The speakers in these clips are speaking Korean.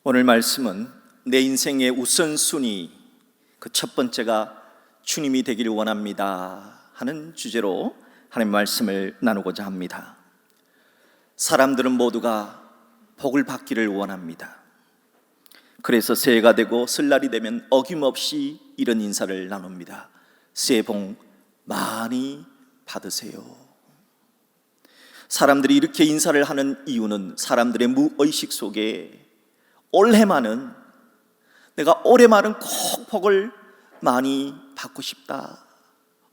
오늘 말씀은 내 인생의 우선순위, 그 첫 번째가 주님이 되기를 원합니다 하는 주제로 하나님의 말씀을 나누고자 합니다. 사람들은 모두가 복을 받기를 원합니다. 그래서 새해가 되고 설날이 되면 어김없이 이런 인사를 나눕니다. 새해 복 많이 받으세요. 사람들이 이렇게 인사를 하는 이유는 사람들의 무의식 속에 올해만은 내가 올해만은 꼭 복을 많이 받고 싶다,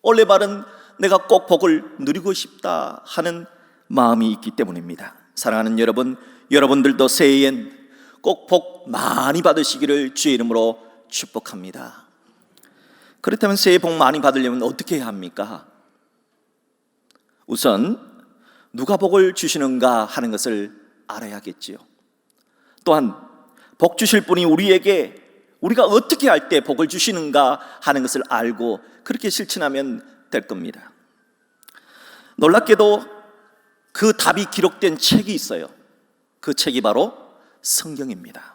올해만은 내가 꼭 복을 누리고 싶다 하는 마음이 있기 때문입니다. 사랑하는 여러분, 여러분들도 새해엔 꼭 복 많이 받으시기를 주의 이름으로 축복합니다. 그렇다면 새해 복 많이 받으려면 어떻게 해야 합니까? 우선 누가 복을 주시는가 하는 것을 알아야겠지요. 또한 복 주실 분이 우리가 어떻게 할 때 복을 주시는가 하는 것을 알고 그렇게 실천하면 될 겁니다. 놀랍게도 그 답이 기록된 책이 있어요. 그 책이 바로 성경입니다.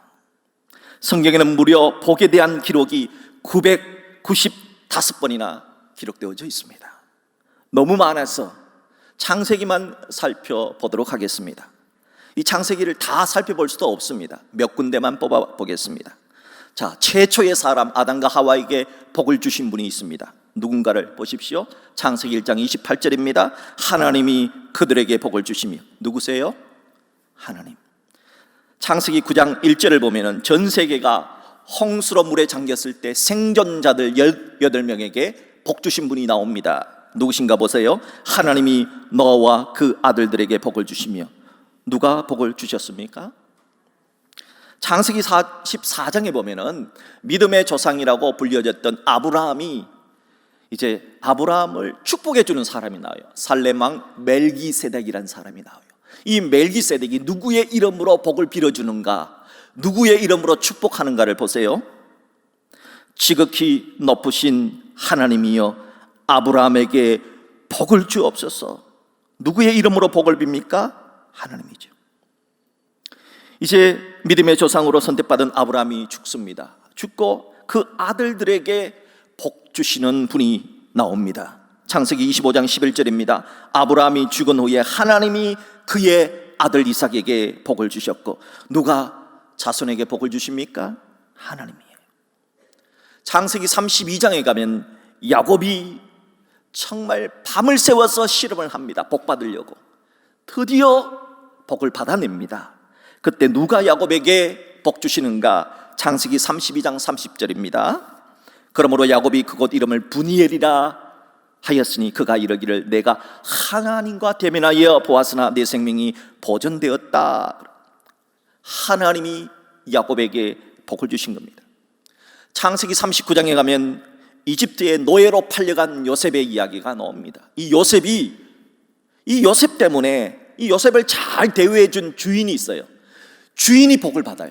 성경에는 무려 복에 대한 기록이 995번이나 기록되어져 있습니다. 너무 많아서 창세기만 살펴보도록 하겠습니다. 이 창세기를 다 살펴볼 수도 없습니다. 몇 군데만 뽑아보겠습니다. 자, 최초의 사람 아담과 하와에게 복을 주신 분이 있습니다. 누군가를 보십시오. 창세기 1장 28절입니다. 하나님이 그들에게 복을 주시며. 누구세요? 하나님. 창세기 9장 1절을 보면 전 세계가 홍수로 물에 잠겼을 때 생존자들 18명에게 복 주신 분이 나옵니다. 누구신가 보세요. 하나님이 너와 그 아들들에게 복을 주시며. 누가 복을 주셨습니까? 창세기 44장에 보면은 믿음의 조상이라고 불려졌던 아브라함이 이제 아브라함을 축복해 주는 사람이 나와요. 살렘 왕 멜기세덱이라는 사람이 나와요. 이 멜기세덱이 누구의 이름으로 복을 빌어주는가, 누구의 이름으로 축복하는가를 보세요. 지극히 높으신 하나님이여 아브라함에게 복을 주옵소서. 누구의 이름으로 복을 빕니까? 하나님이죠. 이제 믿음의 조상으로 선택받은 아브라함이 죽습니다. 죽고 그 아들들에게 복 주시는 분이 나옵니다. 창세기 25장 11절입니다. 아브라함이 죽은 후에 하나님이 그의 아들 이삭에게 복을 주셨고, 누가 자손에게 복을 주십니까? 하나님이에요. 창세기 32장에 가면 야곱이 정말 밤을 새워서 씨름을 합니다. 복 받으려고. 드디어 복을 받아냅니다. 그때 누가 야곱에게 복 주시는가? 창세기 32장 30절입니다. 그러므로 야곱이 그곳 이름을 브니엘이라 하였으니 그가 이르기를 내가 하나님과 대면하여 보았으나 내 생명이 보존되었다. 하나님이 야곱에게 복을 주신 겁니다. 창세기 39장에 가면 이집트의 노예로 팔려간 요셉의 이야기가 나옵니다. 이 요셉 때문에 이 요셉을 잘 대우해 준 주인이 있어요. 주인이 복을 받아요.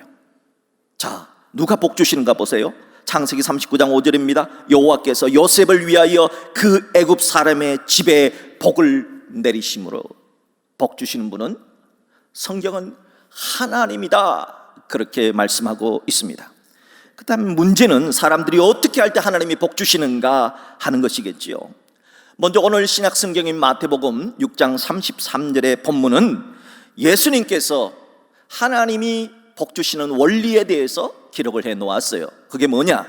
자, 누가 복 주시는가 보세요. 창세기 39장 5절입니다. 여호와께서 요셉을 위하여 그 애굽 사람의 집에 복을 내리심으로. 복 주시는 분은 성경은 하나님이다, 그렇게 말씀하고 있습니다. 그 다음 문제는 사람들이 어떻게 할 때 하나님이 복 주시는가 하는 것이겠지요. 먼저 오늘 신약 성경인 마태복음 6장 33절의 본문은 예수님께서 하나님이 복 주시는 원리에 대해서 기록을 해 놓았어요. 그게 뭐냐?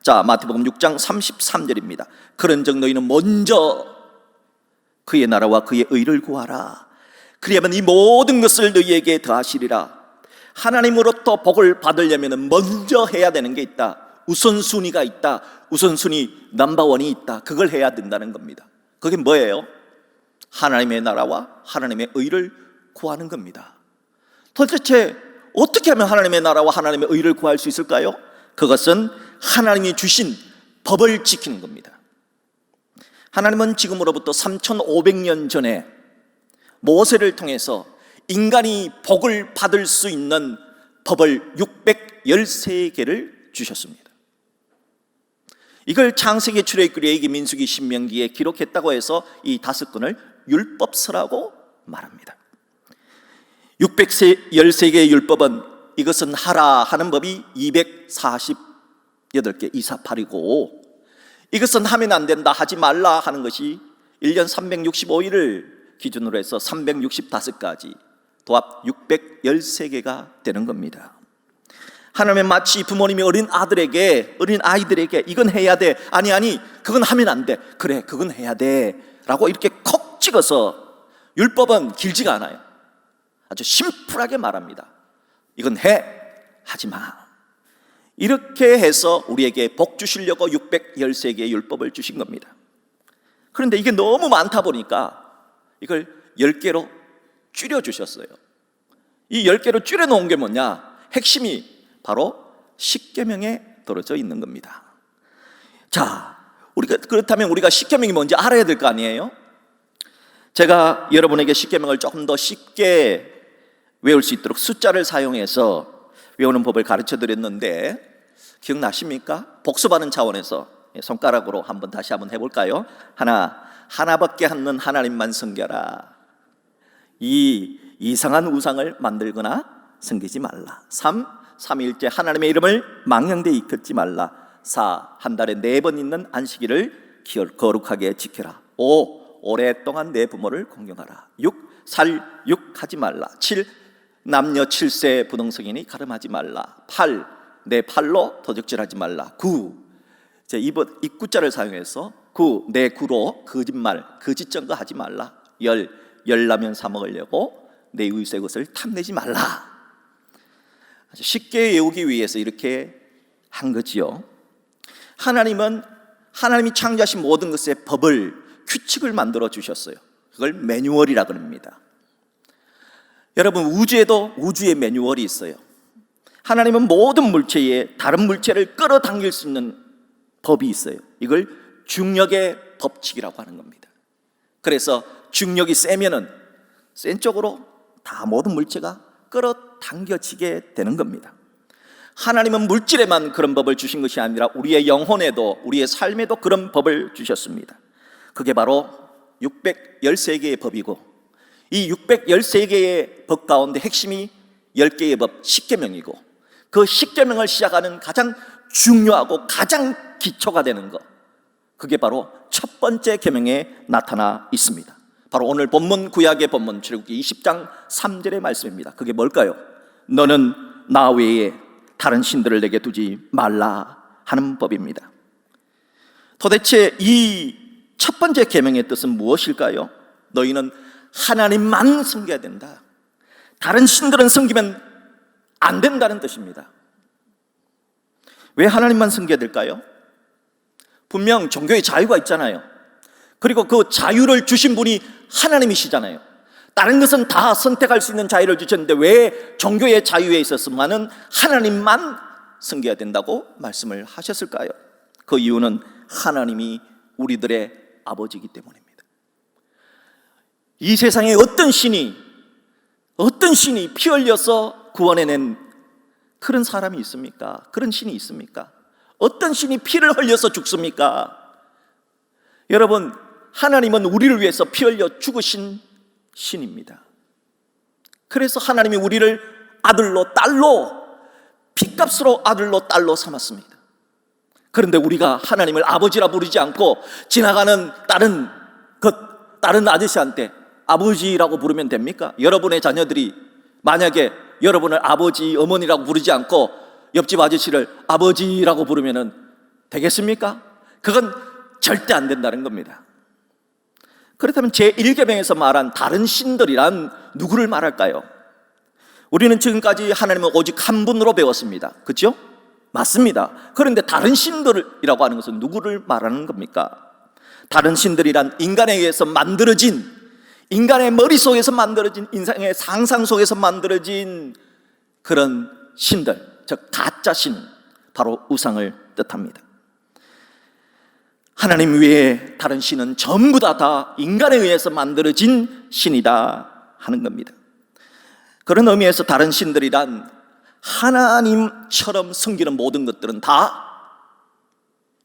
자, 마태복음 6장 33절입니다. 그런즉 너희는 먼저 그의 나라와 그의 의를 구하라. 그리하면 이 모든 것을 너희에게 더하시리라. 하나님으로부터 복을 받으려면 먼저 해야 되는 게 있다. 우선순위가 있다. 우선순위 넘버원이 있다. 그걸 해야 된다는 겁니다. 그게 뭐예요? 하나님의 나라와 하나님의 의를 구하는 겁니다. 도대체 어떻게 하면 하나님의 나라와 하나님의 의를 구할 수 있을까요? 그것은 하나님이 주신 법을 지키는 겁니다. 하나님은 지금으로부터 3500년 전에 모세를 통해서 인간이 복을 받을 수 있는 법을 613개를 주셨습니다. 이걸 창세기, 출애굽기, 레위기, 민수기, 신명기에 기록했다고 해서 이 5권을 율법서라고 말합니다. 613개의 율법은 이것은 하라 하는 법이 248개 248이고, 이것은 하면 안 된다, 하지 말라 하는 것이 1년 365일을 기준으로 해서 365가지, 도합 613개가 되는 겁니다. 하나님은 마치 부모님이 어린 아이들에게 이건 해야 돼, 아니 그건 하면 안 돼, 그래 그건 해야 돼 라고 이렇게 콕 찍어서, 율법은 길지가 않아요. 아주 심플하게 말합니다. 이건 해, 하지 마. 이렇게 해서 우리에게 복 주시려고 613개의 율법을 주신 겁니다. 그런데 이게 너무 많다 보니까 이걸 10개로 줄여주셨어요. 이 10개로 줄여놓은 게 뭐냐? 핵심이 바로 십계명에 들어져 있는 겁니다. 자, 그렇다면 우리가 십계명이 뭔지 알아야 될 거 아니에요? 제가 여러분에게 십계명을 조금 더 쉽게 외울 수 있도록 숫자를 사용해서 외우는 법을 가르쳐 드렸는데, 기억나십니까? 복습하는 차원에서 손가락으로 다시 한번 해볼까요? 하나밖에 없는 하나님만 섬겨라. 이상한 우상을 만들거나 섬기지 말라. 3, 삼위일체 하나님의 이름을 망령되이 일컫지 말라. 4, 한 달에 4번 있는 안식일을 거룩하게 지켜라. 5, 오랫동안 내 부모를 공경하라. 6, 살육하지 말라. 7, 남녀 7세 부동성이니 가름하지 말라. 8, 내 팔로 도적질하지 말라. 9, 이 구자를 사용해서 9, 내 구로 거짓말, 거짓 증거하지 말라. 10, 열나면 사 먹으려고 내 이웃의 것을 탐내지 말라. 아주 쉽게 외우기 위해서 이렇게 한 거지요. 하나님이 창조하신 모든 것의 법을, 규칙을 만들어 주셨어요. 그걸 매뉴얼이라 그럽니다. 여러분, 우주에도 우주의 매뉴얼이 있어요. 하나님은 모든 물체에 다른 물체를 끌어당길 수 있는 법이 있어요. 이걸 중력의 법칙이라고 하는 겁니다. 그래서 중력이 세면은 센 쪽으로 다 모든 물체가 끌어당겨지게 되는 겁니다. 하나님은 물질에만 그런 법을 주신 것이 아니라 우리의 영혼에도, 우리의 삶에도 그런 법을 주셨습니다. 그게 바로 613개의 법이고, 이 613개의 법 가운데 핵심이 10개의 법, 십계명이고, 그 십계명을 시작하는 가장 중요하고 가장 기초가 되는 것, 그게 바로 첫 번째 계명에 나타나 있습니다. 바로 오늘 본문, 구약의 본문 출애굽기 20장 3절의 말씀입니다. 그게 뭘까요? 너는 나 외에 다른 신들을 내게 두지 말라 하는 법입니다. 도대체 이 첫 번째 계명의 뜻은 무엇일까요? 너희는 하나님만 섬겨야 된다. 다른 신들은 섬기면 안 된다는 뜻입니다. 왜 하나님만 섬겨야 될까요? 분명 종교의 자유가 있잖아요. 그리고 그 자유를 주신 분이 하나님이시잖아요. 다른 것은 다 선택할 수 있는 자유를 주셨는데 왜 종교의 자유에 있어서만은 하나님만 섬겨야 된다고 말씀을 하셨을까요? 그 이유는 하나님이 우리들의 아버지이기 때문입니다. 이 세상에 어떤 신이 피 흘려서 구원해낸 그런 사람이 있습니까? 그런 신이 있습니까? 어떤 신이 피를 흘려서 죽습니까? 여러분, 하나님은 우리를 위해서 피 흘려 죽으신 신입니다. 그래서 하나님이 우리를 아들로, 딸로, 핏값으로 아들로, 딸로 삼았습니다. 그런데 우리가 하나님을 아버지라 부르지 않고 지나가는 다른 아저씨한테 아버지라고 부르면 됩니까? 여러분의 자녀들이 만약에 여러분을 아버지, 어머니라고 부르지 않고 옆집 아저씨를 아버지라고 부르면 되겠습니까? 그건 절대 안 된다는 겁니다. 그렇다면 제1계명에서 말한 다른 신들이란 누구를 말할까요? 우리는 지금까지 하나님은 오직 한 분으로 배웠습니다. 그렇죠? 맞습니다. 그런데 다른 신들이라고 하는 것은 누구를 말하는 겁니까? 다른 신들이란 인간에 의해서 만들어진, 인간의 머릿속에서 만들어진, 인생의 상상 속에서 만들어진 그런 신들, 즉 가짜 신, 바로 우상을 뜻합니다. 하나님 외에 다른 신은 전부 다 인간에 의해서 만들어진 신이다 하는 겁니다. 그런 의미에서 다른 신들이란 하나님처럼 섬기는 모든 것들은 다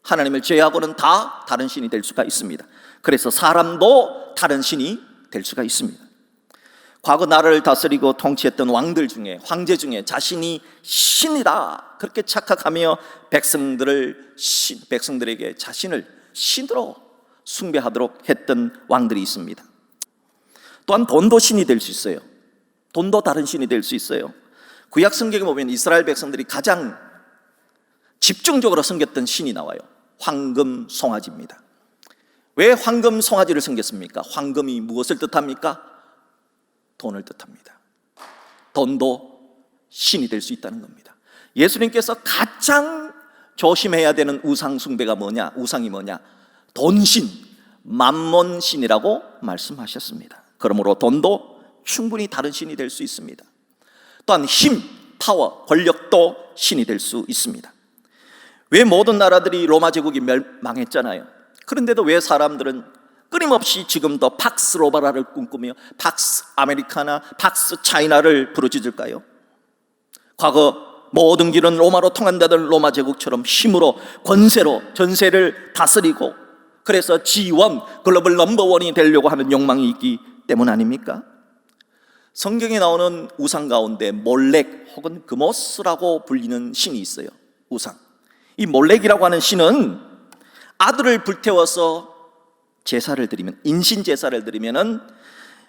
하나님을 제외하고는 다 다른 신이 될 수가 있습니다. 그래서 사람도 다른 신이 될 수가 있습니다. 과거 나라를 다스리고 통치했던 왕들 중에, 황제 중에 자신이 신이다 그렇게 착각하며 백성들에게 자신을 신으로 숭배하도록 했던 왕들이 있습니다. 또한 돈도 신이 될 수 있어요. 돈도 다른 신이 될 수 있어요. 구약 성경에 보면 이스라엘 백성들이 가장 집중적으로 섬겼던 신이 나와요. 황금 송아지입니다. 왜 황금 송아지를 섬겼습니까? 황금이 무엇을 뜻합니까? 돈을 뜻합니다. 돈도 신이 될 수 있다는 겁니다. 예수님께서 가장 조심해야 되는 우상 숭배가 뭐냐? 우상이 뭐냐? 돈신, 맘몬신이라고 말씀하셨습니다. 그러므로 돈도 충분히 다른 신이 될 수 있습니다. 또한 힘, 파워, 권력도 신이 될 수 있습니다. 왜 모든 나라들이 로마 제국이 멸망했잖아요. 그런데도 왜 사람들은 끊임없이 지금도 팍스 로마라를 꿈꾸며 팍스 아메리카나, 팍스 차이나를 부르짖을까요? 과거 모든 길은 로마로 통한다던 로마 제국처럼 힘으로, 권세로 전세를 다스리고, 그래서 G1, 글로벌 넘버원이 되려고 하는 욕망이 있기 때문 아닙니까? 성경에 나오는 우상 가운데 몰렉 혹은 그모스라고 불리는 신이 있어요. 우상. 이 몰렉이라고 하는 신은 아들을 불태워서 제사를 드리면, 인신 제사를 드리면은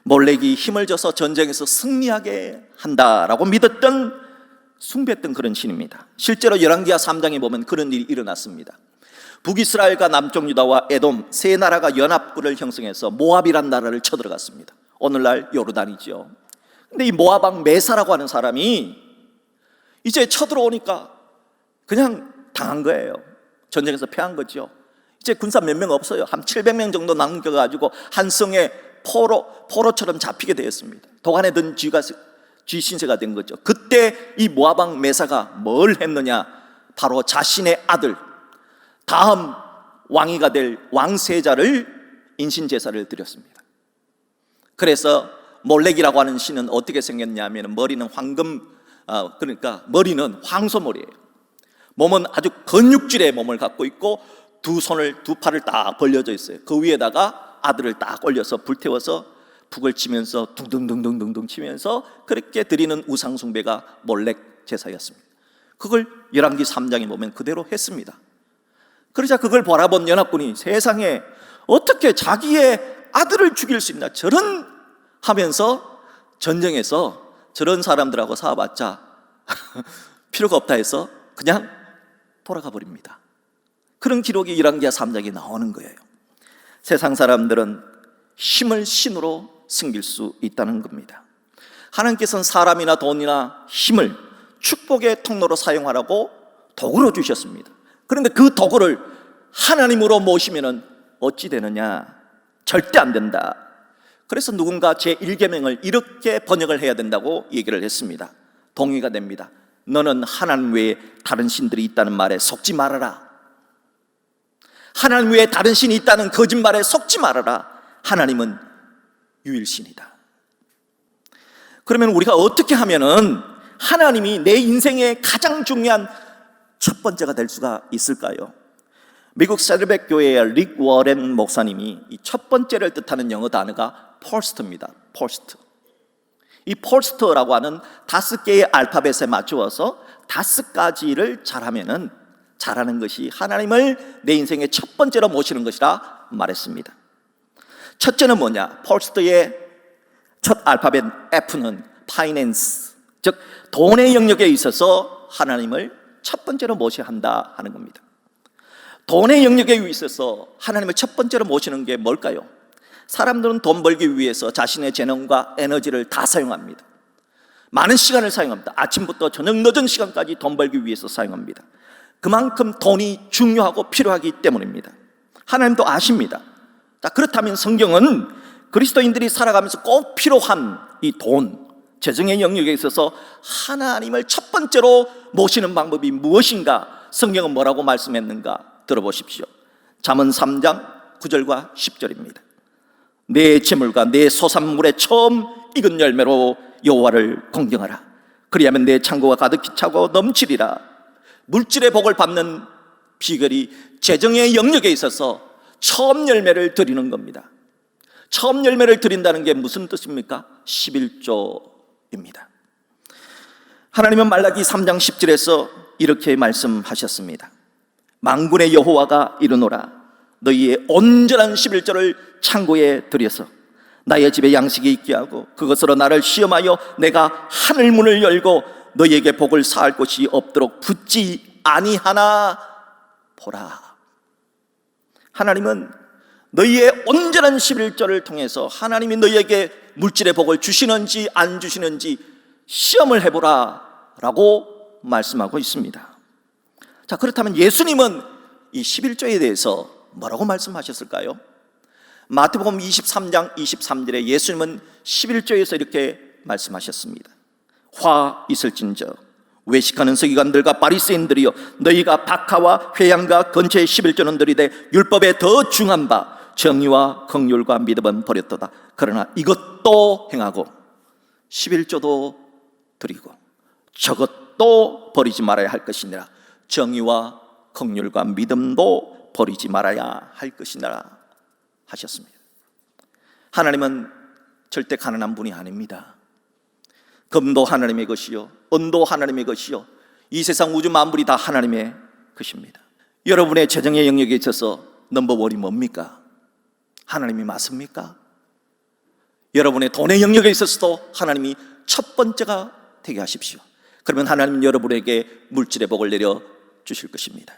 몰렉이 힘을 줘서 전쟁에서 승리하게 한다라고 믿었던, 숭배했던 그런 신입니다. 실제로 열왕기하 3장에 보면 그런 일이 일어났습니다. 북이스라엘과 남쪽 유다와 에돔 세 나라가 연합군을 형성해서 모압이란 나라를 쳐들어갔습니다. 오늘날 요르단이죠. 근데 이 모압 왕 메사라고 하는 사람이 이제 쳐들어오니까 그냥 당한 거예요. 전쟁에서 패한 거죠. 이제 군사 몇 명 없어요. 한 700명 정도 남겨가지고 한 성에 포로처럼 잡히게 되었습니다. 도간에 든 쥐 신세가 된 거죠. 그때 이 모압 왕 메사가 뭘 했느냐? 바로 자신의 아들, 다음 왕위가 될 왕세자를 인신제사를 드렸습니다. 그래서 몰렉이라고 하는 신은 어떻게 생겼냐면 머리는 그러니까 머리는 황소머리예요. 몸은 아주 근육질의 몸을 갖고 있고 두 팔을 딱 벌려져 있어요. 그 위에다가 아들을 딱 올려서 불태워서 북을 치면서 둥둥둥둥둥 치면서 그렇게 드리는 우상 숭배가 몰렉 제사였습니다. 그걸 열왕기 3장에 보면 그대로 했습니다. 그러자 그걸 바라본 연합군이 세상에 어떻게 자기의 아들을 죽일 수 있나, 저런 하면서 전쟁에서 저런 사람들하고 싸워봤자 필요가 없다 해서 그냥 돌아가 버립니다. 그런 기록이 열왕기하 3장에 나오는 거예요. 세상 사람들은 힘을 신으로 숨길 수 있다는 겁니다. 하나님께서는 사람이나 돈이나 힘을 축복의 통로로 사용하라고 도구로 주셨습니다. 그런데 그 도구를 하나님으로 모시면 어찌 되느냐? 절대 안 된다. 그래서 누군가 제1계명을 이렇게 번역을 해야 된다고 얘기를 했습니다. 동의가 됩니다. 너는 하나님 외에 다른 신들이 있다는 말에 속지 말아라. 하나님 외에 다른 신이 있다는 거짓말에 속지 말아라. 하나님은 유일신이다. 그러면 우리가 어떻게 하면은 하나님이 내 인생의 가장 중요한 첫 번째가 될 수가 있을까요? 미국 세드백 교회의 릭 워렌 목사님이 이 첫 번째를 뜻하는 영어 단어가 퍼스트입니다. 퍼스트. 이 퍼스트라고 하는 5개의 알파벳에 맞추어서 5가지를 잘하는 것이 하나님을 내 인생의 첫 번째로 모시는 것이라 말했습니다. 첫째는 뭐냐? 퍼스트의 첫 알파벳 F는 파이낸스, 즉 돈의 영역에 있어서 하나님을 첫 번째로 모셔야 한다 하는 겁니다. 돈의 영역에 있어서 하나님을 첫 번째로 모시는 게 뭘까요? 사람들은 돈 벌기 위해서 자신의 재능과 에너지를 다 사용합니다. 많은 시간을 사용합니다. 아침부터 저녁 늦은 시간까지 돈 벌기 위해서 사용합니다. 그만큼 돈이 중요하고 필요하기 때문입니다. 하나님도 아십니다. 자, 그렇다면 성경은 그리스도인들이 살아가면서 꼭 필요한 이 돈, 재정의 영역에 있어서 하나님을 첫 번째로 모시는 방법이 무엇인가? 성경은 뭐라고 말씀했는가? 들어보십시오. 잠언 3장 9절과 10절입니다. 내 재물과 내 소산물의 처음 익은 열매로 여호와를 공경하라. 그리하면 내 창고가 가득히 차고 넘치리라. 물질의 복을 받는 비결이 재정의 영역에 있어서 처음 열매를 드리는 겁니다. 처음 열매를 드린다는 게 무슨 뜻입니까? 11조입니다. 하나님은 말라기 3장 10절에서 이렇게 말씀하셨습니다. 만군의 여호와가 이르노라, 너희의 온전한 11조를 창고에 들여서 나의 집에 양식이 있게 하고 그것으로 나를 시험하여 내가 하늘 문을 열고 너희에게 복을 사할 곳이 없도록 붙지 아니하나 보라. 하나님은 너희의 온전한 11조를 통해서 하나님이 너희에게 물질의 복을 주시는지 안 주시는지 시험을 해보라 라고 말씀하고 있습니다. 자, 그렇다면 예수님은 이 11조에 대해서 뭐라고 말씀하셨을까요? 마태복음 23장 23절에 예수님은 11조에서 이렇게 말씀하셨습니다. 화 있을진저 외식하는 서기관들과 바리새인들이여, 너희가 박하와 회양과 건초의 11조는 들이되 율법에 더 중한 바 정의와 긍휼과 믿음은 버렸도다. 그러나 이것도 행하고 11조도 드리고 저것도 버리지 말아야 할 것이니라. 정의와 긍휼과 믿음도 버리지 말아야 할 것이니라 하셨습니다. 하나님은 절대 가난한 분이 아닙니다. 금도 하나님의 것이요 은도 하나님의 것이요 이 세상 우주 만물이 다 하나님의 것입니다. 여러분의 재정의 영역에 있어서 넘버원이 뭡니까? 하나님이 맞습니까? 여러분의 돈의 영역에 있어서도 하나님이 첫 번째가 되게 하십시오. 그러면 하나님은 여러분에게 물질의 복을 내려 주실 것입니다.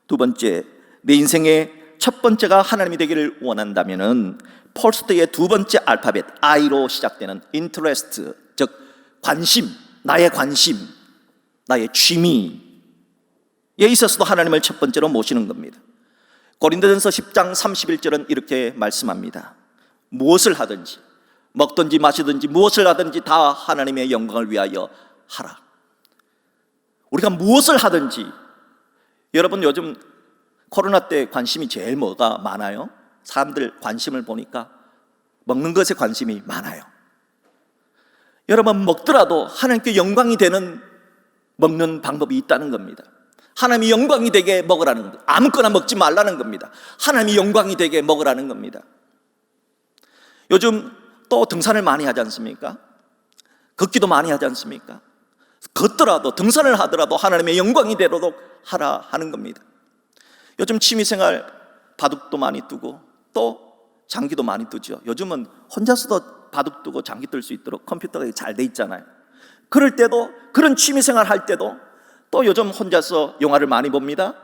두 번째, 내 인생의 첫 번째가 하나님이 되기를 원한다면은 폴스트의 두 번째 알파벳 I로 시작되는 interest, 즉 관심, 나의 관심, 나의 취미에 있어서도 하나님을 첫 번째로 모시는 겁니다. 고린도전서 10장 31절은 이렇게 말씀합니다. 무엇을 하든지 먹든지 마시든지 무엇을 하든지 다 하나님의 영광을 위하여 하라. 우리가 무엇을 하든지, 여러분 요즘 코로나 때 관심이 제일 뭐가 많아요? 사람들 관심을 보니까 먹는 것에 관심이 많아요. 여러분 먹더라도 하나님께 영광이 되는 먹는 방법이 있다는 겁니다. 하나님이 영광이 되게 먹으라는 겁니다. 아무거나 먹지 말라는 겁니다. 하나님이 영광이 되게 먹으라는 겁니다. 요즘 또 등산을 많이 하지 않습니까? 걷기도 많이 하지 않습니까? 걷더라도 등산을 하더라도 하나님의 영광이 되도록 하라 하는 겁니다. 요즘 취미생활 바둑도 많이 두고 또 장기도 많이 두죠. 요즘은 혼자서도 바둑 두고 장기 뜰 수 있도록 컴퓨터가 잘 돼 있잖아요. 그럴 때도, 그런 취미생활 할 때도 또 요즘 혼자서 영화를 많이 봅니다.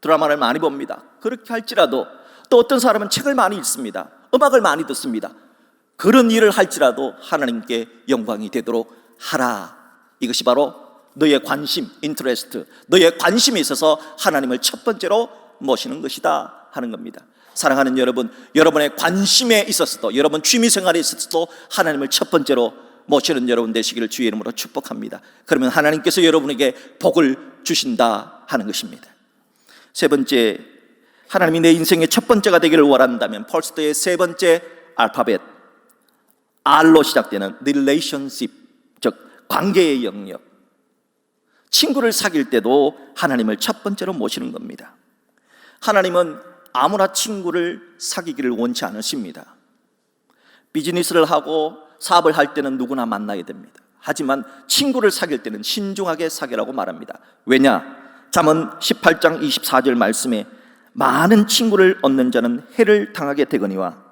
드라마를 많이 봅니다. 그렇게 할지라도 또 어떤 사람은 책을 많이 읽습니다. 음악을 많이 듣습니다. 그런 일을 할지라도 하나님께 영광이 되도록 하라. 이것이 바로 너의 관심, 인터레스트, 너의 관심에 있어서 하나님을 첫 번째로 모시는 것이다 하는 겁니다. 사랑하는 여러분, 여러분의 관심에 있어서도, 여러분 취미생활에 있어서도 하나님을 첫 번째로 모시는 여러분 되시기를 주의 이름으로 축복합니다. 그러면 하나님께서 여러분에게 복을 주신다 하는 것입니다. 세 번째, 하나님이 내 인생의 첫 번째가 되기를 원한다면 폴스트의 세 번째 알파벳 R로 시작되는 relationship, 즉 관계의 영역, 친구를 사귈 때도 하나님을 첫 번째로 모시는 겁니다. 하나님은 아무나 친구를 사귀기를 원치 않으십니다. 비즈니스를 하고 사업을 할 때는 누구나 만나야 됩니다. 하지만 친구를 사귈 때는 신중하게 사귀라고 말합니다. 왜냐? 잠언 18장 24절 말씀에 많은 친구를 얻는 자는 해를 당하게 되거니와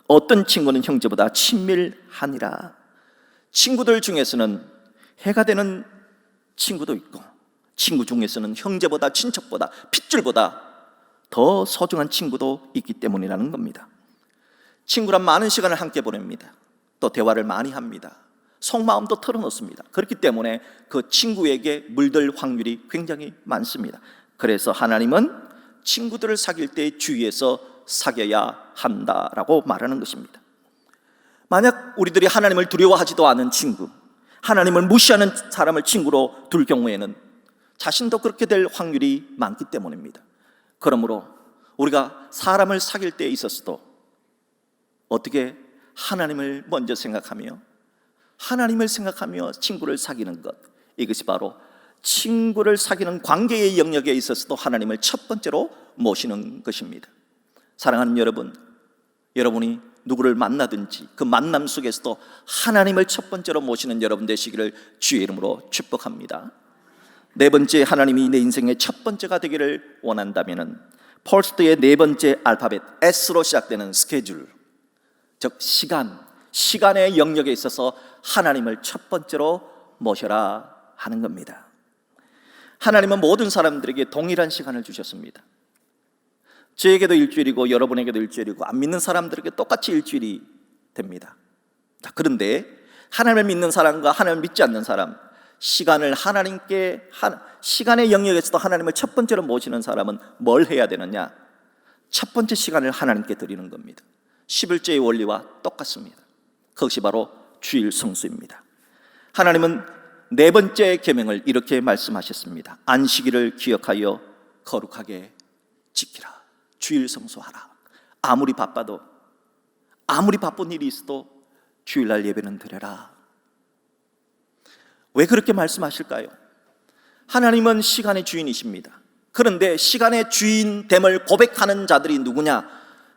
어떤 친구는 형제보다 친밀하니라. 친구들 중에서는 해가 되는 친구도 있고 친구 중에서는 형제보다 친척보다 핏줄보다 더 소중한 친구도 있기 때문이라는 겁니다. 친구란 많은 시간을 함께 보냅니다. 또 대화를 많이 합니다. 속마음도 털어놓습니다. 그렇기 때문에 그 친구에게 물들 확률이 굉장히 많습니다. 그래서 하나님은 친구들을 사귈 때 주의해서 사귀어야 한다라고 말하는 것입니다. 만약 우리들이 하나님을 두려워하지도 않은 친구, 하나님을 무시하는 사람을 친구로 둘 경우에는 자신도 그렇게 될 확률이 많기 때문입니다. 그러므로 우리가 사람을 사귈 때에 있어서도 어떻게 하나님을 먼저 생각하며 하나님을 생각하며 친구를 사귀는 것, 이것이 바로 친구를 사귀는 관계의 영역에 있어서도 하나님을 첫 번째로 모시는 것입니다. 사랑하는 여러분, 여러분이 누구를 만나든지 그 만남 속에서도 하나님을 첫 번째로 모시는 여러분 되시기를 주의 이름으로 축복합니다. 네 번째, 하나님이 내 인생의 첫 번째가 되기를 원한다면은 펄스트의 네 번째 알파벳 S로 시작되는 스케줄, 즉 시간의 영역에 있어서 하나님을 첫 번째로 모셔라 하는 겁니다. 하나님은 모든 사람들에게 동일한 시간을 주셨습니다. 저에게도 일주일이고 여러분에게도 일주일이고 안 믿는 사람들에게 똑같이 일주일이 됩니다. 자, 그런데 하나님을 믿는 사람과 하나님을 믿지 않는 사람, 시간의 영역에서도 하나님을 첫 번째로 모시는 사람은 뭘 해야 되느냐? 첫 번째 시간을 하나님께 드리는 겁니다. 11조의 원리와 똑같습니다. 그것이 바로 주일 성수입니다. 하나님은 네 번째 계명을 이렇게 말씀하셨습니다. 안식일을 기억하여 거룩하게 지키라. 주일 성수하라. 아무리 바쁜 일이 있어도 주일날 예배는 드려라. 왜 그렇게 말씀하실까요? 하나님은 시간의 주인이십니다. 그런데 시간의 주인됨을 고백하는 자들이 누구냐?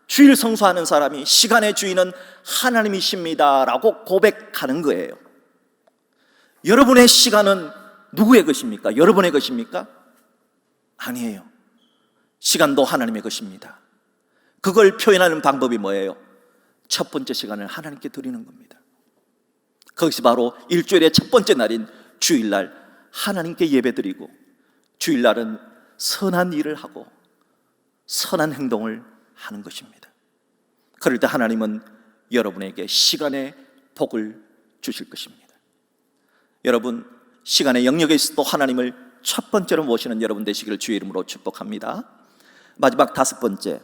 주일 성수하는 사람이 시간의 주인은 하나님이십니다 라고 고백하는 거예요. 여러분의 시간은 누구의 것입니까? 여러분의 것입니까? 아니에요. 시간도 하나님의 것입니다. 그걸 표현하는 방법이 뭐예요? 첫 번째 시간을 하나님께 드리는 겁니다. 그것이 바로 일주일의 첫 번째 날인 주일날 하나님께 예배드리고, 주일날은 선한 일을 하고 선한 행동을 하는 것입니다. 그럴 때 하나님은 여러분에게 시간의 복을 주실 것입니다. 여러분, 시간의 영역에 있어도 하나님을 첫 번째로 모시는 여러분 되시기를 주의 이름으로 축복합니다. 마지막 다섯 번째,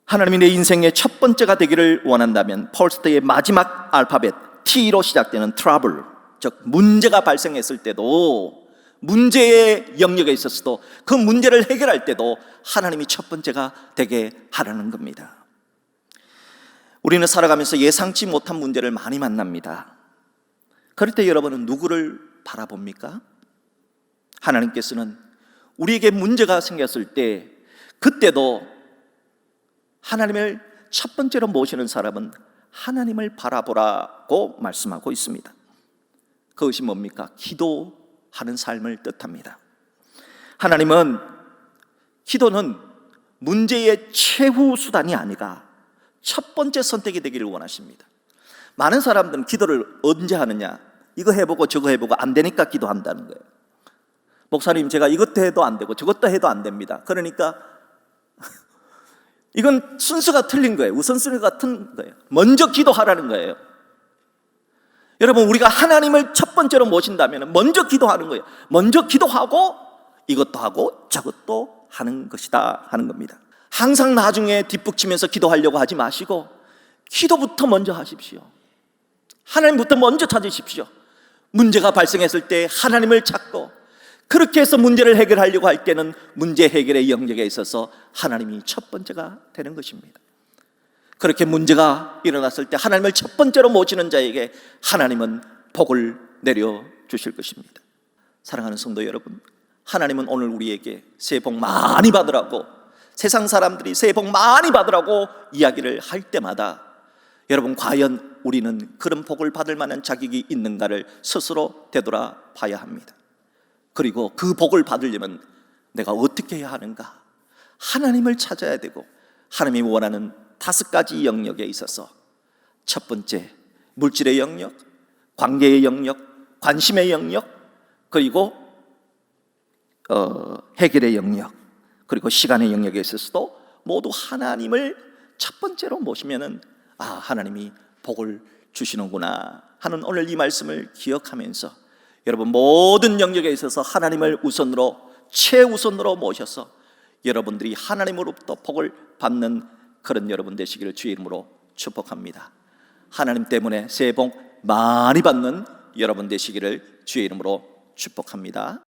하나님이 내 인생의 첫 번째가 되기를 원한다면 펄스트의 마지막 알파벳 T로 시작되는 트러블, 즉 문제가 발생했을 때도, 문제의 영역에 있어서도 그 문제를 해결할 때도 하나님이 첫 번째가 되게 하라는 겁니다. 우리는 살아가면서 예상치 못한 문제를 많이 만납니다. 그럴 때 여러분은 누구를 바라봅니까? 하나님께서는 우리에게 문제가 생겼을 때 그때도 하나님을 첫 번째로 모시는 사람은 하나님을 바라보라고 말씀하고 있습니다. 그것이 뭡니까? 기도하는 삶을 뜻합니다. 하나님은 기도는 문제의 최후 수단이 아니라 첫 번째 선택이 되기를 원하십니다. 많은 사람들은 기도를 언제 하느냐? 이거 해보고 저거 해보고 안 되니까 기도한다는 거예요. 목사님, 제가 이것도 해도 안 되고 저것도 해도 안 됩니다. 그러니까 이건 순서가 틀린 거예요. 우선순위가 틀린 거예요. 먼저 기도하라는 거예요. 여러분, 우리가 하나님을 첫 번째로 모신다면 먼저 기도하는 거예요. 먼저 기도하고 이것도 하고 저것도 하는 것이다 하는 겁니다. 항상 나중에 뒷북치면서 기도하려고 하지 마시고 기도부터 먼저 하십시오. 하나님부터 먼저 찾으십시오. 문제가 발생했을 때 하나님을 찾고, 그렇게 해서 문제를 해결하려고 할 때는 문제 해결의 영역에 있어서 하나님이 첫 번째가 되는 것입니다. 그렇게 문제가 일어났을 때 하나님을 첫 번째로 모시는 자에게 하나님은 복을 내려주실 것입니다. 사랑하는 성도 여러분, 하나님은 오늘 우리에게 새해 복 많이 받으라고, 세상 사람들이 새해 복 많이 받으라고 이야기를 할 때마다 여러분, 과연 우리는 그런 복을 받을 만한 자격이 있는가를 스스로 되돌아봐야 합니다. 그리고 그 복을 받으려면 내가 어떻게 해야 하는가? 하나님을 찾아야 되고, 하나님이 원하는 5가지 영역에 있어서 첫 번째, 물질의 영역, 관계의 영역, 관심의 영역, 그리고 해결의 영역, 그리고 시간의 영역에 있어서도 모두 하나님을 첫 번째로 모시면은 하나님이 복을 주시는구나 하는 오늘 이 말씀을 기억하면서 여러분, 모든 영역에 있어서 하나님을 우선으로, 최우선으로 모셔서 여러분들이 하나님으로부터 복을 받는 그런 여러분 되시기를 주의 이름으로 축복합니다. 하나님 때문에 새해 복 많이 받는 여러분 되시기를 주의 이름으로 축복합니다.